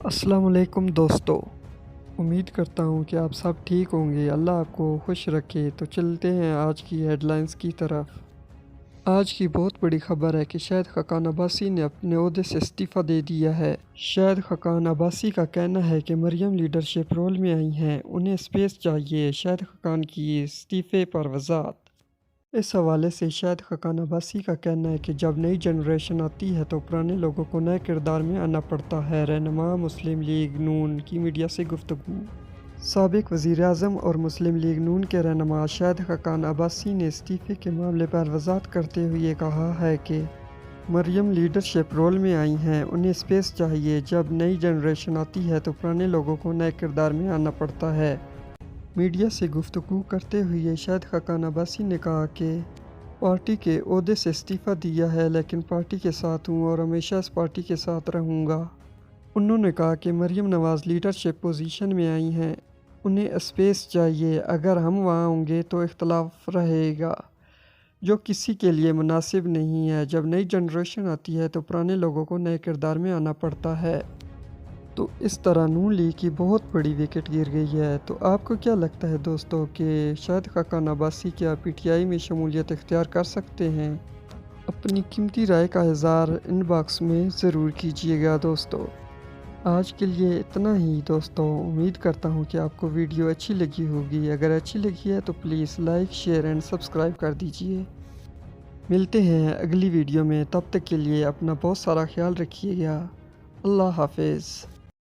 السلام علیکم دوستو، امید کرتا ہوں کہ آپ سب ٹھیک ہوں گے۔ اللہ آپ کو خوش رکھے۔ تو چلتے ہیں آج کی ہیڈ لائنز کی طرف۔ آج کی بہت بڑی خبر ہے کہ شاہد خاقان عباسی نے اپنے عہدے سے استعفیٰ دے دیا ہے۔ شاہد خاقان عباسی کا کہنا ہے کہ مریم لیڈرشپ رول میں آئی ہیں، انہیں اسپیس چاہیے۔ شاہد خاقان کی استعفے پر وضاحت۔ اس حوالے سے شاہد خاقان عباسی کا کہنا ہے کہ جب نئی جنریشن آتی ہے تو پرانے لوگوں کو نئے کردار میں آنا پڑتا ہے۔ رہنما مسلم لیگ نون کی میڈیا سے گفتگو۔ سابق وزیر اعظم اور مسلم لیگ نون کے رہنما شاہد خاقان عباسی نے استعفے کے معاملے پر وضاحت کرتے ہوئے کہا ہے کہ مریم لیڈرشپ رول میں آئی ہیں، انہیں اسپیس چاہیے۔ جب نئی جنریشن آتی ہے تو پرانے لوگوں کو نئے کردار میں آنا پڑتا ہے۔ میڈیا سے گفتگو کرتے ہوئے شاہد خاقان عباسی نے کہا کہ پارٹی کے عہدے سے استعفیٰ دیا ہے، لیکن پارٹی کے ساتھ ہوں اور ہمیشہ اس پارٹی کے ساتھ رہوں گا۔ انہوں نے کہا کہ مریم نواز لیڈرشپ پوزیشن میں آئی ہیں، انہیں اسپیس چاہیے۔ اگر ہم وہاں ہوں گے تو اختلاف رہے گا، جو کسی کے لیے مناسب نہیں ہے۔ جب نئی جنریشن آتی ہے تو پرانے لوگوں کو نئے کردار میں آنا پڑتا ہے۔ تو اس طرح نون لیگ کی بہت بڑی وکٹ گر گئی ہے۔ تو آپ کو کیا لگتا ہے دوستو کہ شاہد خاقان عباسی کیا پی ٹی آئی میں شمولیت اختیار کر سکتے ہیں؟ اپنی قیمتی رائے کا اظہار ان باکس میں ضرور کیجیے گا دوستو۔ آج کے لیے اتنا ہی دوستو، امید کرتا ہوں کہ آپ کو ویڈیو اچھی لگی ہوگی۔ اگر اچھی لگی ہے تو please like, share and subscribe کر دیجیے۔ ملتے ہیں اگلی ویڈیو میں، تب تک کے لیے اپنا بہت سارا خیال رکھیے گا۔ اللہ حافظ۔